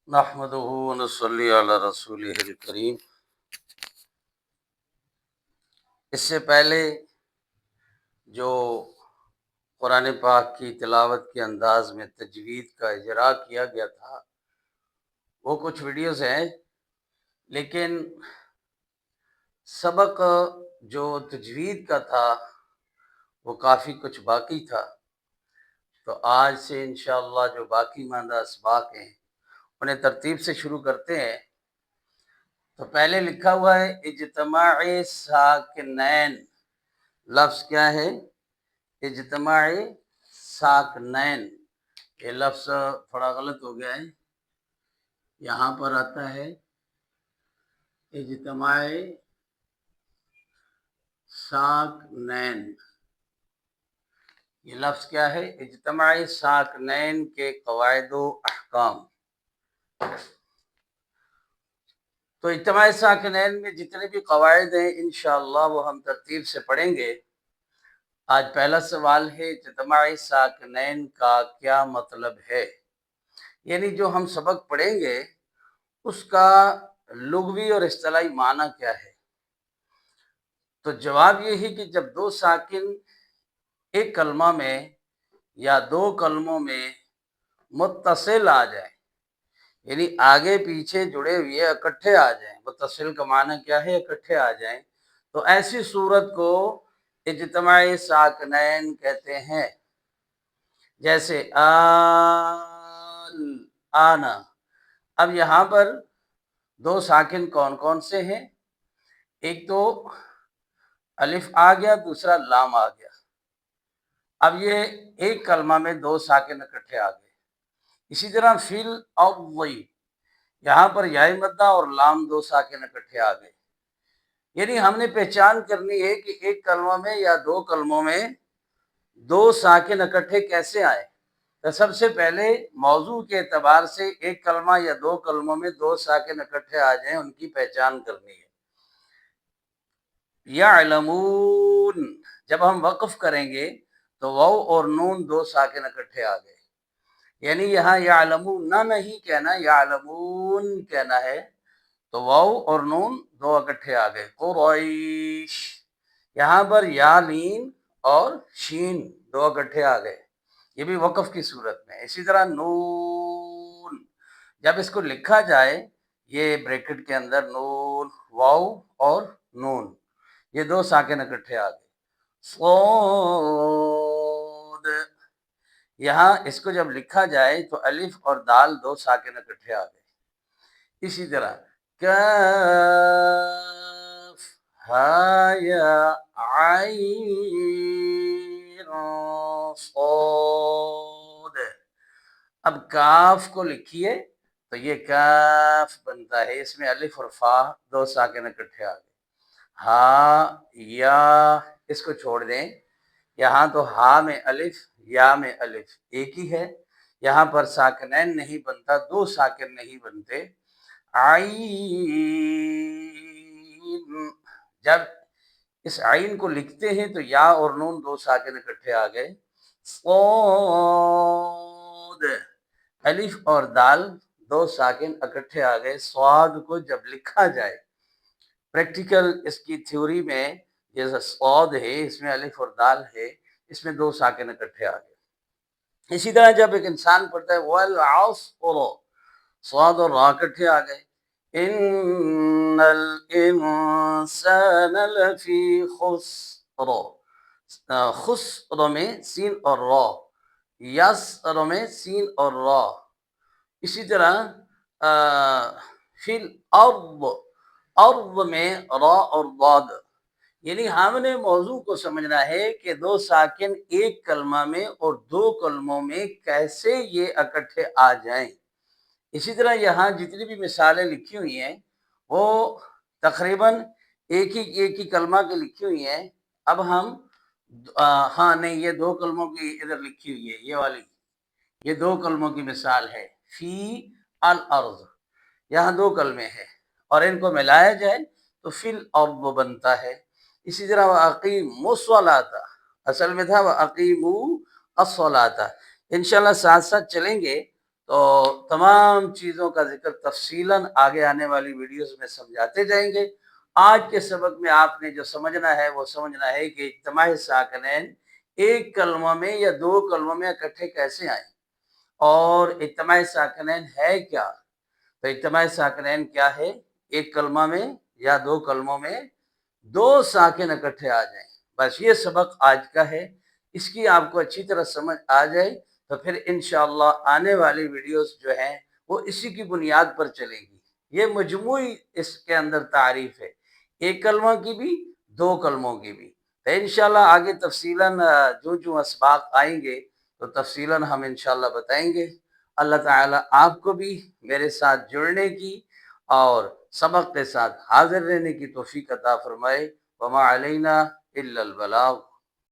نحمدہ ونصلی علی رسولہ الکریم۔ اس سے پہلے جو قرآن پاک کی تلاوت کے انداز میں تجوید کا اجرا کیا گیا تھا وہ کچھ ویڈیوز ہیں، لیکن سبق جو تجوید کا تھا وہ کافی کچھ باقی تھا۔ تو آج سے انشاءاللہ جو باقی ماندہ اسباق ہیں انہیں ترتیب سے شروع کرتے ہیں۔ تو پہلے لکھا ہوا ہے اجتماع ساکنین۔ لفظ کیا ہے؟ اجتماع ساکنین۔ یہ لفظ تھوڑا غلط ہو گیا ہے، یہاں پر آتا ہے اجتماع ساکنین۔ یہ لفظ کیا ہے؟ اجتماع ساکنین کے قواعد و احکام۔ تو اجتماع ساکنین میں جتنے بھی قواعد ہیں انشاءاللہ وہ ہم ترتیب سے پڑھیں گے۔ آج پہلا سوال ہے اجتماع ساکنین کا کیا مطلب ہے، یعنی جو ہم سبق پڑھیں گے اس کا لغوی اور اصطلاحی معنی کیا ہے۔ تو جواب یہ ہے کہ جب دو ساکن ایک کلمہ میں یا دو کلموں میں متصل آ جائیں، یعنی آگے پیچھے جڑے ہوئے اکٹھے آ جائیں، متصل کا معنی کیا ہے؟ اکٹھے آ جائیں، تو ایسی صورت کو اجتماع ساکنین کہتے ہیں۔ جیسے آنا۔ اب یہاں پر دو ساکن کون کون سے ہیں؟ ایک تو الف آ گیا، دوسرا لام آ گیا۔ اب یہ ایک کلمہ میں دو ساکن اکٹھے آ گئے۔ اسی طرح فیل اوی، یہاں پر یائے مدہ اور لام دو ساکن اکٹھے آ گئے۔ یعنی ہم نے پہچان کرنی ہے کہ ایک کلمہ میں یا دو کلموں میں دو ساکن اکٹھے کیسے آئے۔ تو سب سے پہلے موضوع کے اعتبار سے ایک کلمہ یا دو کلموں میں دو ساکن اکٹھے آ جائیں ان کی پہچان کرنی ہے۔ یعلمون، جب ہم وقف کریں گے تو واو اور نون دو ساکن اکٹھے آ گئے، یعنی یہاں یعلمون نہیں کہنا، یعلمون کہنا ہے، تو واو اور نون دو اکٹھے آ گئے۔ قریش، یہاں پر یا لین اور شین دو اکٹھے آ گئے، یہ بھی وقف کی صورت میں۔ اسی طرح نون، جب اس کو لکھا جائے یہ بریکٹ کے اندر نون، واو اور نون یہ دو ساکن اکٹھے آ گئے۔ صاد، یہاں اس کو جب لکھا جائے تو الف اور دال دو ساکن اکٹھے آ گئے۔ اسی طرح کاف، ہا یا عین صاد۔ اب کاف کو لکھیے تو یہ کاف بنتا ہے، اس میں الف اور فا دو ساکن اکٹھے آ گئے۔ ہا یا، اس کو چھوڑ دیں، یہاں تو ہا میں الف یا میں الف ایک ہی ہے، یہاں پر ساکنین نہیں بنتا، دو ساکن نہیں بنتے۔ عین، جب اس عین کو لکھتے ہیں تو یا اور نون دو ساکن اکٹھے آ گئے۔ صاد، الف اور دال دو ساکن اکٹھے آ گئے۔ صاد کو جب لکھا جائے پریکٹیکل اس کی تھیوری میں، جیسا صاد ہے اس میں الف اور دال ہے، اس میں دو ساکن اکٹھے آ گئے۔ اسی طرح جب ایک انسان پڑھتا ہے والعصر، صاد اور را اکٹھے آ گئے۔ ان الانسان لفی خسر، خسر میں سین اور را، یسر میں سین اور را۔ اسی طرح فی الارض، ارض میں را اور ضاد، یعنی ہم نے موضوع کو سمجھنا ہے کہ دو ساکن ایک کلمہ میں اور دو کلموں میں کیسے یہ اکٹھے آ جائیں۔ اسی طرح یہاں جتنی بھی مثالیں لکھی ہوئی ہیں وہ تقریباً ایک ہی کلمہ کی لکھی ہوئی ہیں۔ اب ہم ہاں نہیں، یہ دو کلموں کی ادھر لکھی ہوئی ہے، یہ والی یہ دو کلموں کی مثال ہے۔ فی الارض، یہاں دو کلمے ہیں اور ان کو ملایا جائے تو فی الارض بنتا ہے۔ اسی طرح وَأَقِیمُوا الصَّلَاةَ، اصل میں تھا وَأَقِیمُوا الصَّلَاةَ۔ انشاءاللہ ساتھ ساتھ چلیں گے تو تمام چیزوں کا ذکر تفصیلاً آگے آنے والی ویڈیوز میں سمجھاتے جائیں گے۔ آج کے سبق میں آپ نے جو سمجھنا ہے وہ سمجھنا ہے کہ اجتماع ساکنین ایک کلمہ میں یا دو کلموں میں اکٹھے کیسے آئیں، اور اجتماع ساکنین ہے کیا۔ تو اجتماع ساکنین کیا ہے؟ ایک کلمہ میں یا دو کلموں میں دو ساکن اکٹھے آ جائیں۔ بس یہ سبق آج کا ہے، اس کی آپ کو اچھی طرح سمجھ آ جائے تو پھر انشاءاللہ آنے والی ویڈیوز جو ہیں وہ اسی کی بنیاد پر چلے گی۔ یہ مجموعی اس کے اندر تعریف ہے، ایک کلمہ کی بھی، دو کلموں کی بھی۔ تو انشاءاللہ آگے تفصیلاً جو اسباق آئیں گے تو تفصیلاً ہم انشاءاللہ بتائیں گے۔ اللہ تعالیٰ آپ کو بھی میرے ساتھ جڑنے کی اور سبق کے ساتھ حاضر رہنے کی توفیق عطا فرمائے۔ وما علینا الا البلاغ۔